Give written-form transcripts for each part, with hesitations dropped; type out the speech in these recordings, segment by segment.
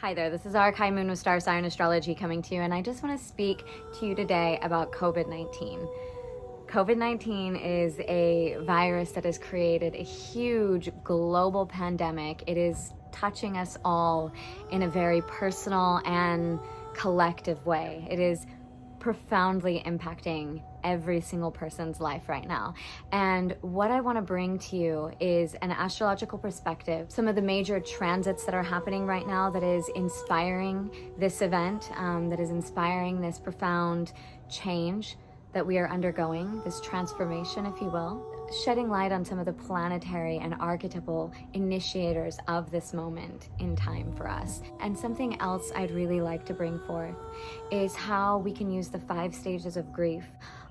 Hi there, this is Archive Moon with Star Sign Astrology coming to you, and I just want to speak to you today about COVID-19. COVID-19 is a virus that has created a huge global pandemic. It is touching us all in a very personal and collective way. It is profoundly impacting every single person's life right now. And what I want to bring to you is an astrological perspective, some of the major transits that are happening right now that is inspiring this event, that is inspiring this profound change that we are undergoing, this transformation, if you will, shedding light on some of the planetary and archetypal initiators of this moment in time for us. And something else I'd really like to bring forth is how we can use the 5 stages of grief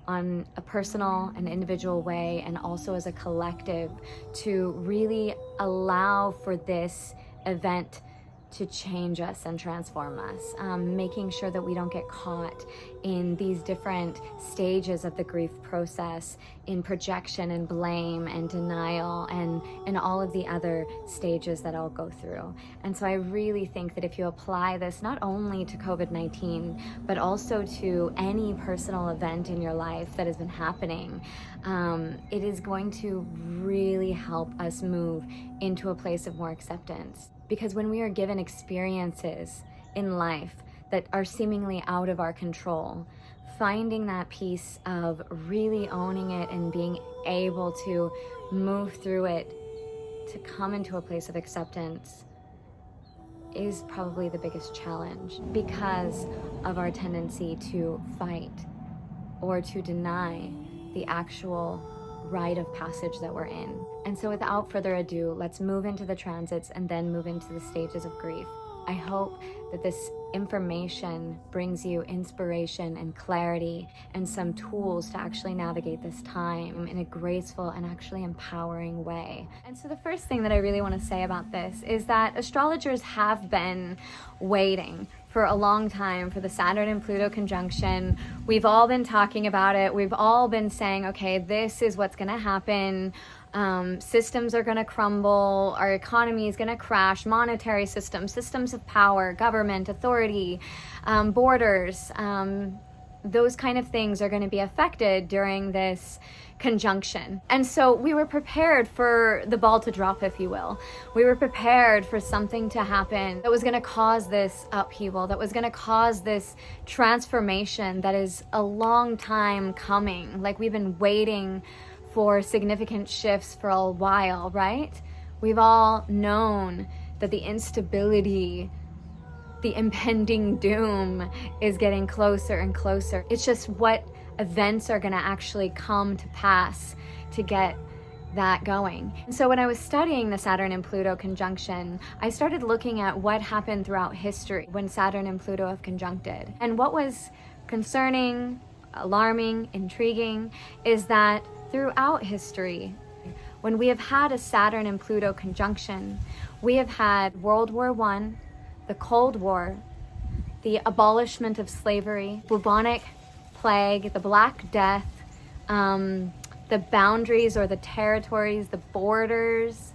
on a personal and individual way, and also as a collective, to really allow for this event to change us and transform us, making sure that we don't get caught in these different stages of the grief process, in projection and blame and denial and all of the other stages that I'll go through. And so I really think that if you apply this not only to COVID-19, but also to any personal event in your life that has been happening, it is going to really help us move into a place of more acceptance. Because when we are given experiences in life that are seemingly out of our control, finding that piece of really owning it and being able to move through it, to come into a place of acceptance, is probably the biggest challenge, because of our tendency to fight or to deny the actual rite of passage that we're in. And so without further ado, let's move into the transits and then move into the stages of grief. I hope that this information brings you inspiration and clarity and some tools to actually navigate this time in a graceful and actually empowering way. And so the first thing that I really want to say about this is that astrologers have been waiting for a long time for the Saturn and Pluto conjunction. We've all been talking about it. We've all been saying, okay, this is what's going to happen. Systems are going to crumble. Our economy is going to crash. Monetary systems, systems of power, government, authority, borders, those kind of things are going to be affected during this conjunction. And so we were prepared for the ball to drop, if you will. We were prepared for something to happen that was going to cause this upheaval, that was going to cause this transformation that is a long time coming. Like, we've been waiting for significant shifts for a while, right? We've all known that the instability, the impending doom is getting closer and closer. It's just what events are going to actually come to pass to get that going. And so when I was studying the Saturn and Pluto conjunction, I started looking at what happened throughout history when Saturn and Pluto have conjuncted. And what was concerning, alarming, intriguing is that throughout history, when we have had a Saturn and Pluto conjunction, we have had World War I, the Cold War, the abolishment of slavery, bubonic plague, the Black Death, the boundaries or the territories, the borders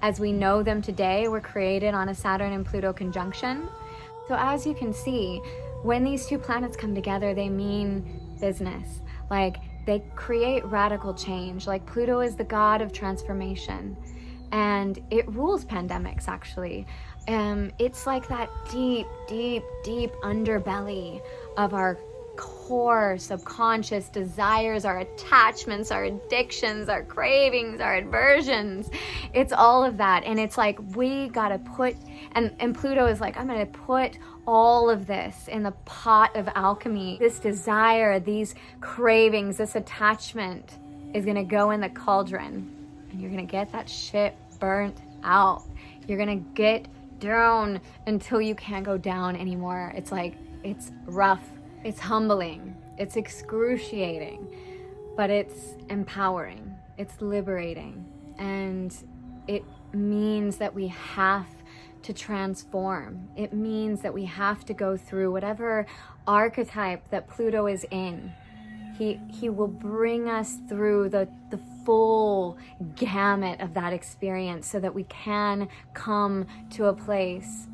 as we know them today were created on a Saturn and Pluto conjunction. So as you can see, when these two planets come together, they mean business. Like, they create radical change. Like, Pluto is the god of transformation, and it rules pandemics, actually. It's like that deep, deep, deep underbelly of our core subconscious desires, our attachments, our addictions, our cravings, our aversions. It's all of that. And it's like, we gotta put, and Pluto is like, I'm gonna put all of this in the pot of alchemy. This desire, these cravings, this attachment is gonna go in the cauldron, and you're gonna get that shit burnt out. You're gonna get down until you can't go down anymore. It's like, it's rough, it's humbling, it's excruciating, but it's empowering, it's liberating, and it means that we have to transform. It means that we have to go through whatever archetype that Pluto is in. He will bring us through the full gamut of that experience so that we can come to a place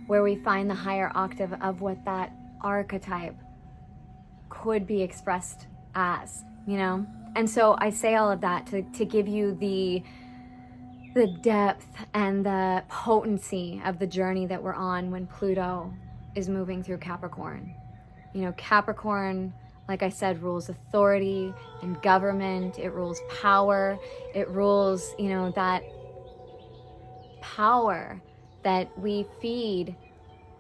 where we find the higher octave of what that archetype could be expressed as, And so I say all of that to give you the depth and the potency of the journey that we're on when Pluto is moving through Capricorn. Capricorn, like I said, rules authority and government. It rules power. It rules, that power that we feed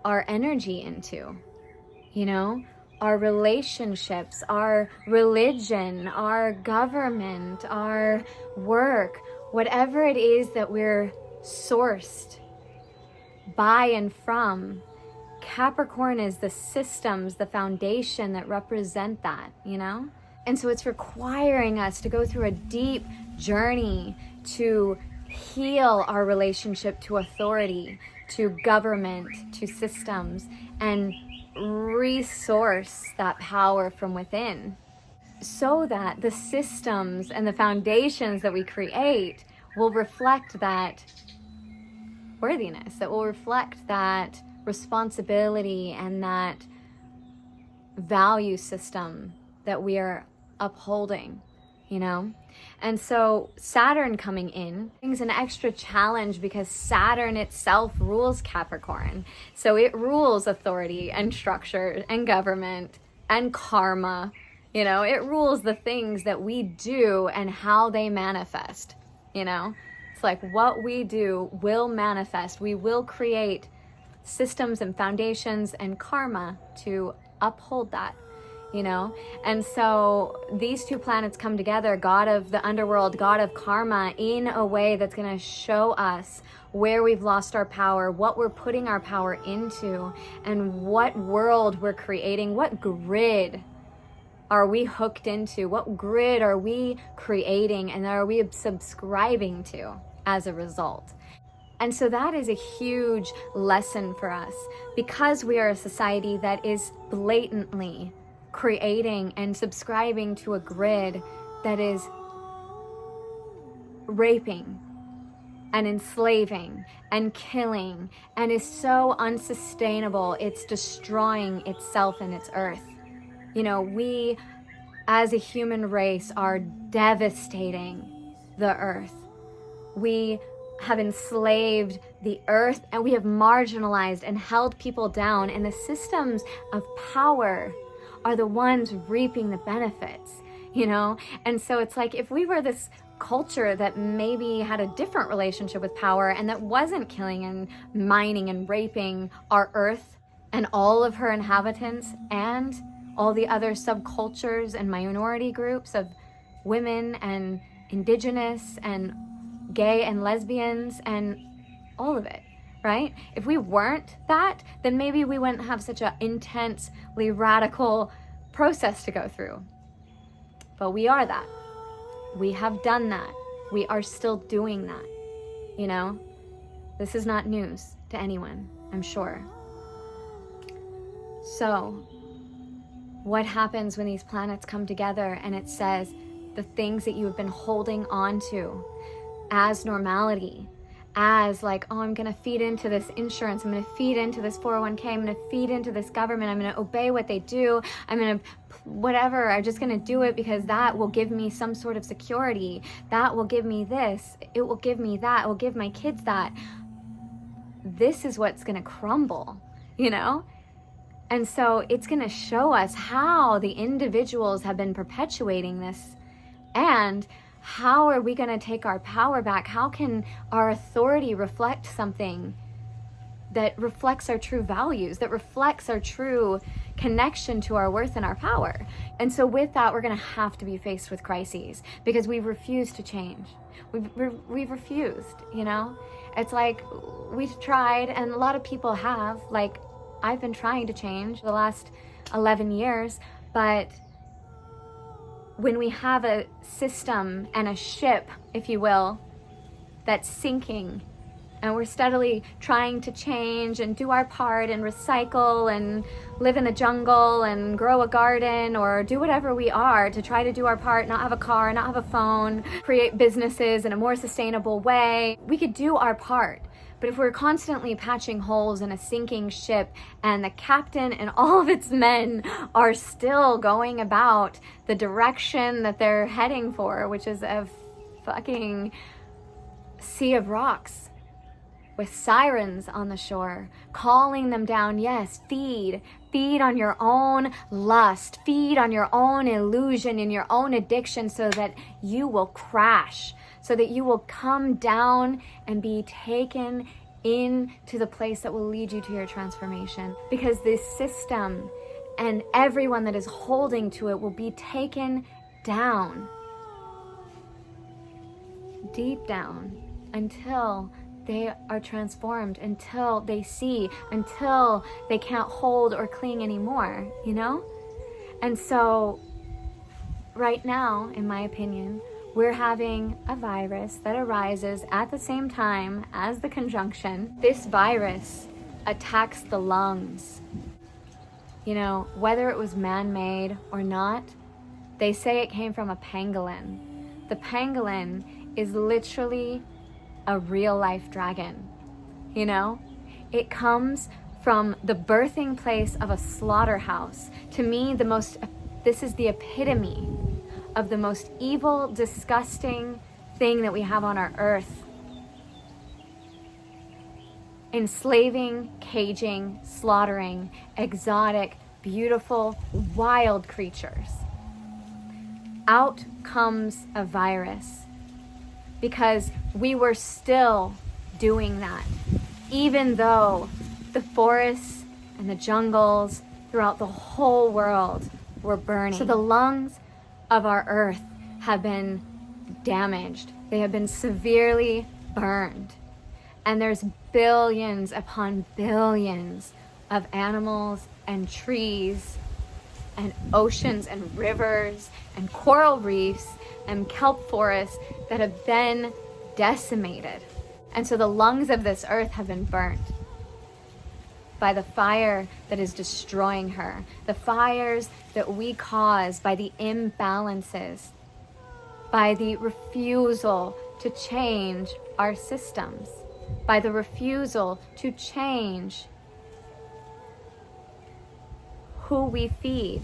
our energy into, our relationships, our religion, our government, our work, whatever it is that we're sourced by and from. Capricorn is the systems, the foundation that represent that, And so it's requiring us to go through a deep journey to heal our relationship to authority, to government, to systems, and resource that power from within, so that the systems and the foundations that we create will reflect that worthiness, that will reflect that responsibility and that value system that we are upholding, And so Saturn coming in brings an extra challenge because Saturn itself rules Capricorn. So it rules authority and structure and government and karma. It rules the things that we do and how they manifest, It's like what we do will manifest. We will create systems and foundations and karma to uphold that, And so these two planets come together, God of the underworld, God of karma, in a way that's going to show us where we've lost our power, what we're putting our power into, and what world we're creating, what grid are we hooked into, what grid are we creating, and are we subscribing to as a result. And so that is a huge lesson for us, because we are a society that is blatantly creating and subscribing to a grid that is raping and enslaving and killing and is so unsustainable. It's destroying itself and its earth. We as a human race are devastating the earth. We have enslaved the earth, and we have marginalized and held people down, and the systems of power are the ones reaping the benefits, And so it's like, if we were this culture that maybe had a different relationship with power and that wasn't killing and mining and raping our earth and all of her inhabitants and all the other subcultures and minority groups of women and indigenous and gay and lesbians and all of it, right? If we weren't that, then maybe we wouldn't have such an intensely radical process to go through. But we are that. We have done that. We are still doing that, This is not news to anyone, I'm sure. So, what happens when these planets come together and it says the things that you have been holding on to as normality, as like, oh, I'm going to feed into this insurance, I'm going to feed into this 401k, I'm going to feed into this government, I'm going to obey what they do, I'm going to whatever, I'm just going to do it because that will give me some sort of security, that will give me this, it will give me that, it will give my kids that. This is what's going to crumble, And so it's going to show us how the individuals have been perpetuating this, and how are we going to take our power back? How can our authority reflect something that reflects our true values, that reflects our true connection to our worth and our power? And so with that, we're going to have to be faced with crises, because we've refused to change. We've refused, It's like we've tried, and a lot of people have, like I've been trying to change the last 11 years, but when we have a system and a ship, if you will, that's sinking, and we're steadily trying to change and do our part and recycle and live in the jungle and grow a garden or do whatever we are to try to do our part, not have a car, not have a phone, create businesses in a more sustainable way, we could do our part. But if we're constantly patching holes in a sinking ship and the captain and all of its men are still going about the direction that they're heading for, which is a fucking sea of rocks with sirens on the shore, calling them down, yes, feed on your own lust, feed on your own illusion and your own addiction so that you will crash, so that you will come down and be taken into the place that will lead you to your transformation. Because this system and everyone that is holding to it will be taken down, deep down, until they are transformed, until they see, until they can't hold or cling anymore, you know? And so right now, in my opinion, we're having a virus that arises at the same time as the conjunction. This virus attacks the lungs. You know, whether it was man-made or not, they say it came from a pangolin. The pangolin is literally a real-life dragon, you know? It comes from the birthing place of a slaughterhouse. To me, this is the epitome of the most evil, disgusting thing that we have on our earth. Enslaving, caging, slaughtering, exotic, beautiful, wild creatures. Out comes a virus because we were still doing that, even though the forests and the jungles throughout the whole world were burning. So the lungs of our earth have been damaged. They have been severely burned. And there's billions upon billions of animals and trees and oceans and rivers and coral reefs and kelp forests that have been decimated. And so the lungs of this earth have been burnt by the fire that is destroying her, the fires that we cause by the imbalances, by the refusal to change our systems, by the refusal to change who we feed,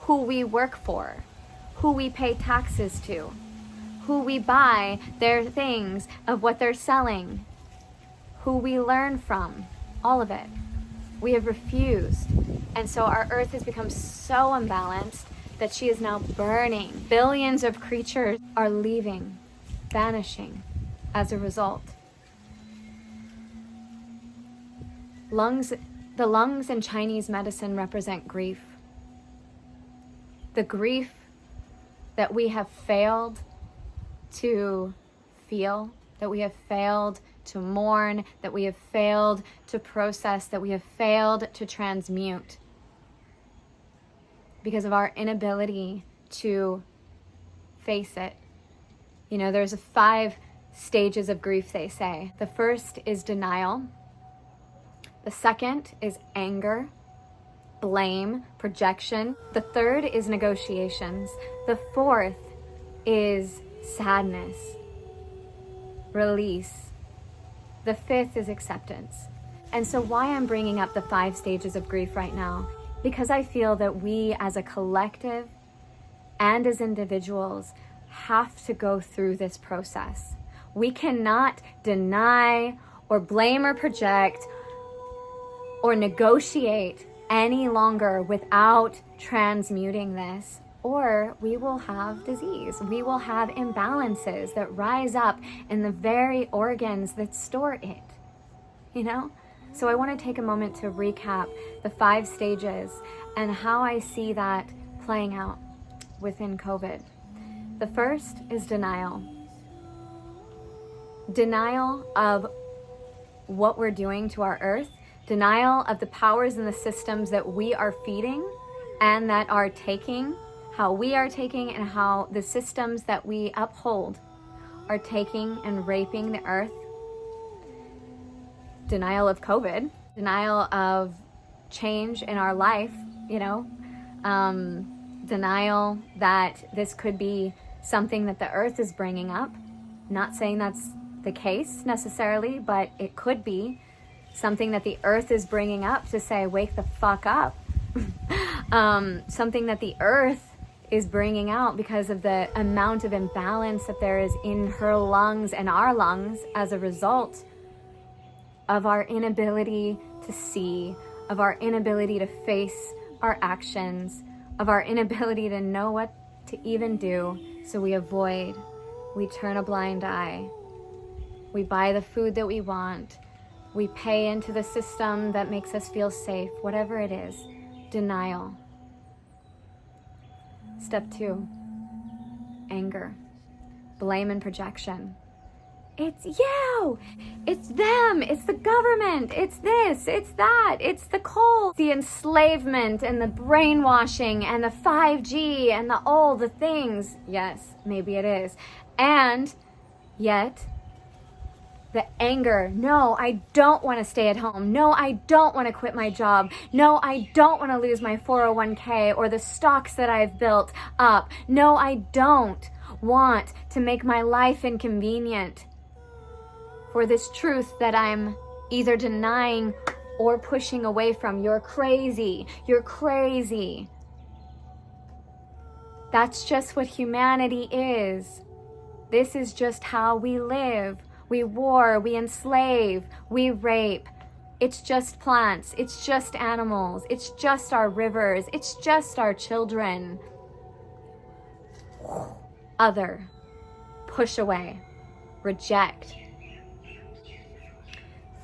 who we work for, who we pay taxes to, who we buy their things of what they're selling, who we learn from, all of it. We have refused. And so our earth has become so unbalanced that she is now burning. Billions of creatures are leaving, vanishing as a result. The lungs in Chinese medicine represent grief. The grief that we have failed to feel, that we have failed to mourn, that we have failed to process, that we have failed to transmute because of our inability to face it. You know, there's 5 stages of grief, they say. The first is denial. The second is anger, blame, projection. The third is negotiations. The fourth is sadness, release. The fifth is acceptance. And so why I'm bringing up the 5 stages of grief right now, because I feel that we as a collective and as individuals have to go through this process. We cannot deny or blame or project or negotiate any longer without transmuting this, or we will have disease. We will have imbalances that rise up in the very organs that store it, you know? So I want to take a moment to recap the 5 stages and how I see that playing out within COVID. The first is denial. Denial of what we're doing to our earth, denial of the powers and the systems that we are feeding and that are taking, how we are taking, and how the systems that we uphold are taking and raping the earth. Denial of COVID, denial of change in our life, you know, denial that this could be something that the earth is bringing up. Not saying that's the case necessarily, but it could be something that the earth is bringing up to say, wake the fuck up. Something that the earth is bringing out because of the amount of imbalance that there is in her lungs and our lungs as a result of our inability to see, of our inability to face our actions, of our inability to know what to even do. So we avoid, we turn a blind eye, we buy the food that we want, we pay into the system that makes us feel safe, whatever it is. Denial. Step 2, anger, blame and projection. It's you, it's them, it's the government, it's this, it's that, it's the coal, the enslavement and the brainwashing and the 5G and all the things. Yes, maybe it is. And yet, the anger, no, I don't want to stay at home. No, I don't want to quit my job. No, I don't want to lose my 401k or the stocks that I've built up. No, I don't want to make my life inconvenient for this truth that I'm either denying or pushing away from. You're crazy. You're crazy. That's just what humanity is. This is just how we live. We war, we enslave, we rape. It's just plants, it's just animals, it's just our rivers, it's just our children. Other, push away, reject.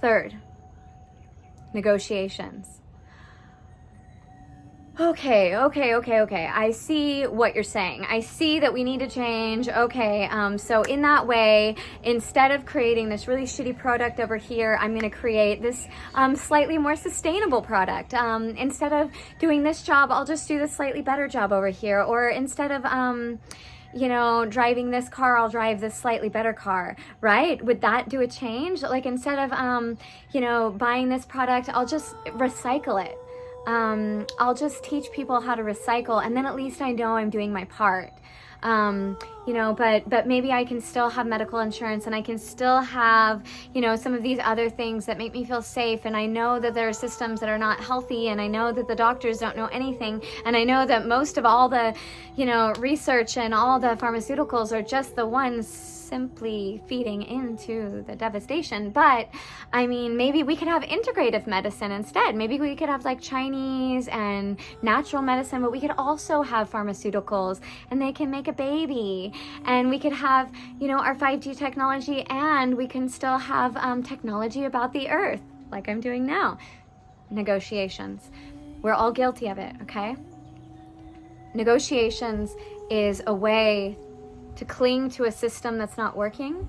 Third, negotiations. Okay. I see what you're saying. I see that we need to change. Okay, so in that way, instead of creating this really shitty product over here, I'm going to create this slightly more sustainable product. Instead of doing this job, I'll just do the slightly better job over here. Or instead of driving this car, I'll drive this slightly better car, right? Would that do a change? Like instead of, buying this product, I'll just recycle it. I'll just teach people how to recycle, and then at least I know I'm doing my part. But maybe I can still have medical insurance, and I can still have, some of these other things that make me feel safe. And I know that there are systems that are not healthy, and I know that the doctors don't know anything. And I know that most of all the, research and all the pharmaceuticals are just the ones simply feeding into the devastation. But I mean, maybe we could have integrative medicine instead. Maybe we could have like Chinese and natural medicine, but we could also have pharmaceuticals, and they can make a baby. And we could have, our 5G technology, and we can still have technology about the earth, like I'm doing now. Negotiations. We're all guilty of it, okay? Negotiations is a way to cling to a system that's not working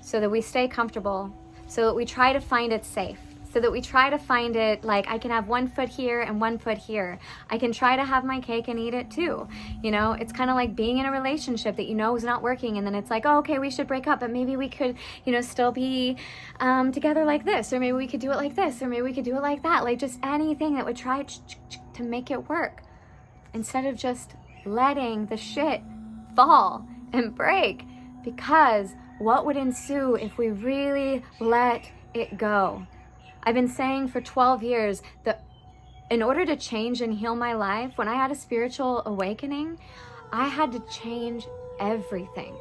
so that we stay comfortable, so that we try to find it safe, so that we try to find it like I can have 1 foot here and 1 foot here. I can try to have my cake and eat it too. It's kind of like being in a relationship that is not working, and then it's like, oh, okay, we should break up, but maybe we could, still be together like this, or maybe we could do it like this, or maybe we could do it like that. Like just anything that would try to make it work, instead of just letting the shit fall and break. Because what would ensue if we really let it go? I've been saying for 12 years that in order to change and heal my life, when I had a spiritual awakening, I had to change everything.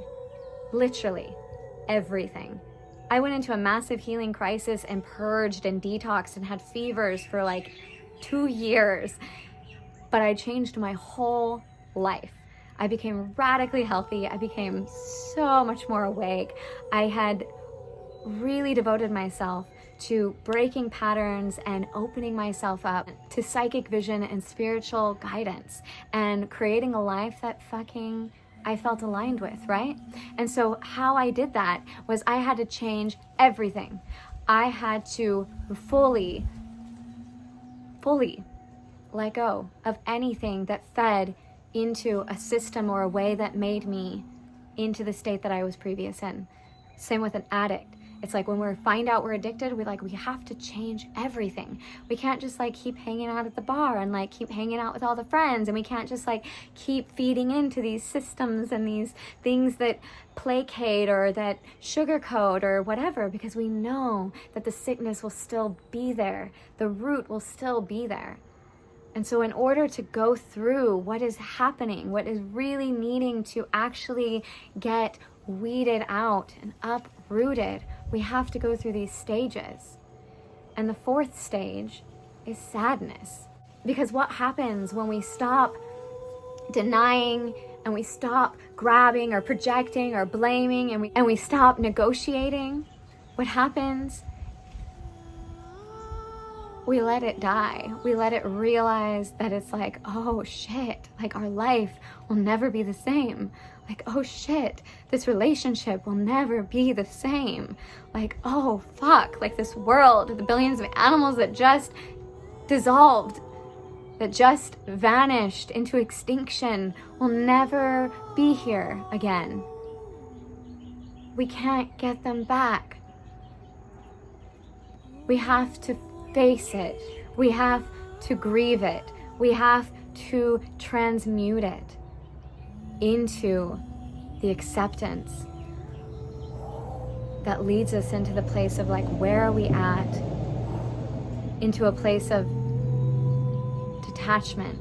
Literally everything. I went into a massive healing crisis and purged and detoxed and had fevers for like 2 years. But I changed my whole life. I became radically healthy. I became so much more awake. I had really devoted myself to breaking patterns and opening myself up to psychic vision and spiritual guidance and creating a life that I felt aligned with, right? And so how I did that was I had to change everything. I had to fully let go of anything that fed into a system or a way that made me into the state that I was previous in. Same with an addict. It's like when we find out we're addicted, we have to change everything. We can't just like keep hanging out at the bar and like keep hanging out with all the friends. And we can't just like keep feeding into these systems and these things that placate or that sugarcoat or whatever, because we know that the sickness will still be there. The root will still be there. And so in order to go through what is happening, what is really needing to actually get weeded out and uprooted, we have to go through these stages. And the fourth stage is sadness. Because what happens when we stop denying and we stop grabbing or projecting or blaming and we stop negotiating? What happens? We let it die. We let it realize that it's like, oh shit, like our life will never be the same. Like, oh shit, this relationship will never be the same. Like, oh fuck, like this world, the billions of animals that just dissolved, that just vanished into extinction, will never be here again. We can't get them back. We have to face it. We have to grieve it. We have to transmute it into the acceptance that leads us into the place of like, where are we at? Into a place of detachment.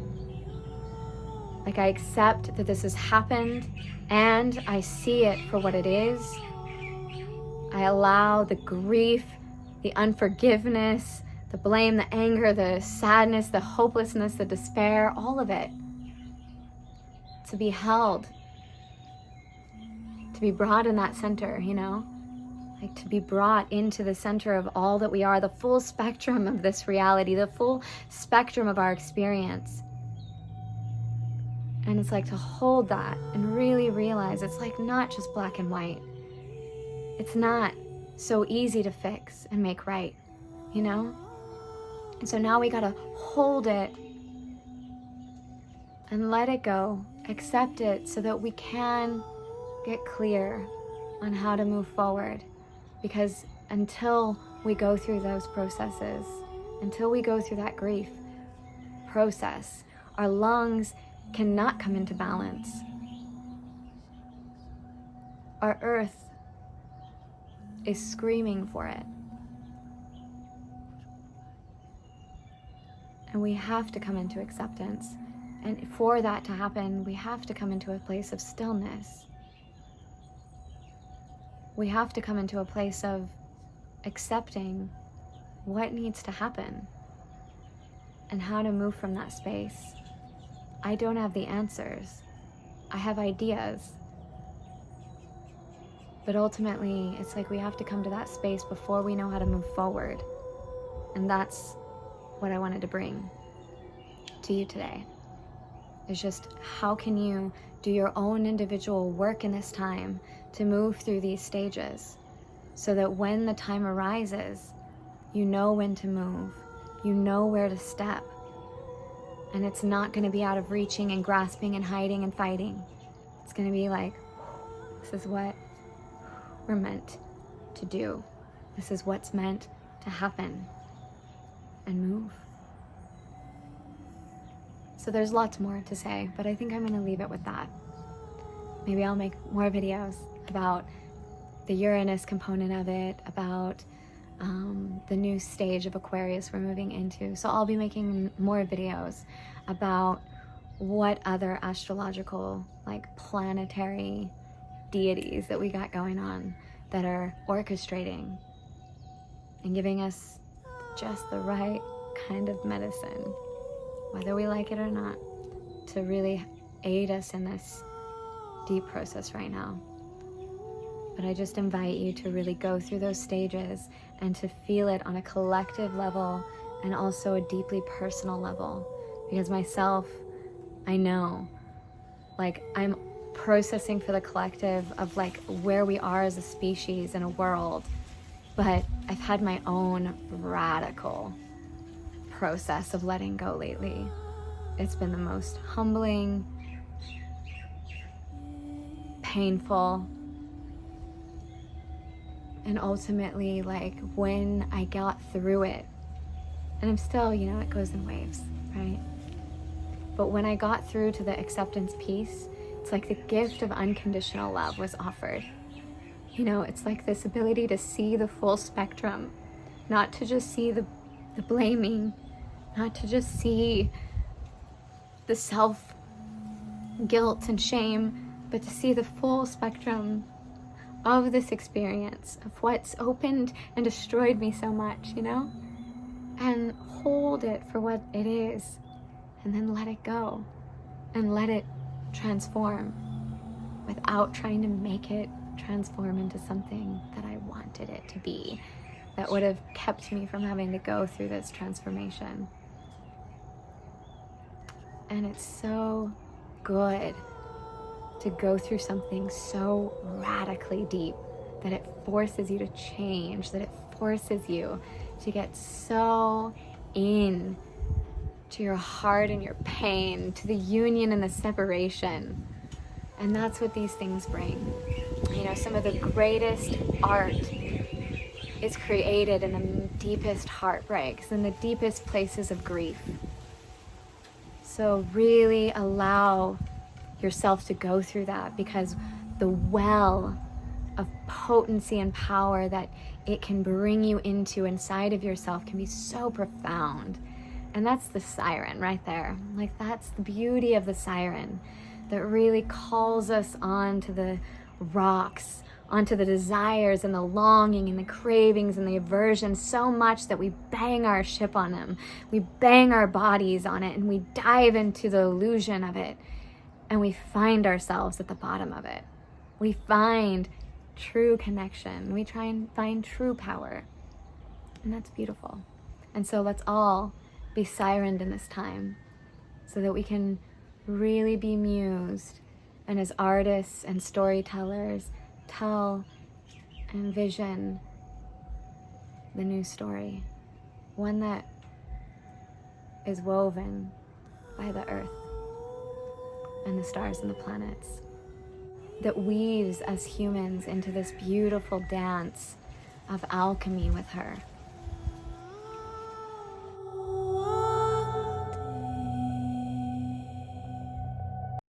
Like, I accept that this has happened and I see it for what it is. I allow the grief, the unforgiveness, the blame, the anger, the sadness, the hopelessness, the despair, all of it to be held, to be brought in that center, you know? Like to be brought into the center of all that we are, the full spectrum of this reality, the full spectrum of our experience. And it's like to hold that and really realize it's like not just black and white. It's not so easy to fix and make right, you know? And so now we gotta hold it and let it go, accept it so that we can get clear on how to move forward. Because until we go through those processes, until we go through that grief process, our lungs cannot come into balance. Our earth is screaming for it. And we have to come into acceptance. And for that to happen, we have to come into a place of stillness. We have to come into a place of accepting what needs to happen and how to move from that space. I don't have the answers. I have ideas. But ultimately, it's like we have to come to that space before we know how to move forward. And that's what I wanted to bring to you today. It's just, how can you do your own individual work in this time to move through these stages so that when the time arises, you know when to move, you know where to step. And it's not going to be out of reaching and grasping and hiding and fighting. It's going to be like, this is what we're meant to do. This is what's meant to happen. And move. So there's lots more to say, but I think I'm going to leave it with that. Maybe I'll make more videos about the Uranus component of it, about the new stage of Aquarius we're moving into. So I'll be making more videos about what other astrological, like planetary deities that we got going on that are orchestrating and giving us just the right kind of medicine, whether we like it or not, to really aid us in this deep process right now. But I just invite you to really go through those stages and to feel it on a collective level and also a deeply personal level. Because myself, I know, like, I'm processing for the collective of like where we are as a species in a world, but I've had my own radical process of letting go lately. It's been the most humbling, painful, And ultimately, like, when I got through it, and I'm still, it goes in waves, right? But when I got through to the acceptance piece, it's like the gift of unconditional love was offered. It's like this ability to see the full spectrum, not to just see the blaming, not to just see the self-guilt and shame, but to see the full spectrum of this experience, of what's opened and destroyed me so much, and hold it for what it is, and then let it go and let it transform without trying to make it transform into something that I wanted it to be, that would have kept me from having to go through this transformation. And it's so good to go through something so radically deep that it forces you to change, that it forces you to get so in to your heart and your pain, to the union and the separation. And that's what these things bring. Some of the greatest art is created in the deepest heartbreaks, in the deepest places of grief. So really allow yourself to go through that, because the well of potency and power that it can bring you into inside of yourself can be so profound. And that's the siren right there. Like, that's the beauty of the siren, that really calls us onto the rocks, onto the desires and the longing and the cravings and the aversion so much that we bang our ship on them. We bang our bodies on it, and we dive into the illusion of it, and we find ourselves at the bottom of it. We find true connection. We try and find true power. And that's beautiful. And so let's all be sirened in this time, so that we can really be mused, and as artists and storytellers tell and envision the new story, one that is woven by the earth and the stars and the planets, that weaves us humans into this beautiful dance of alchemy with her.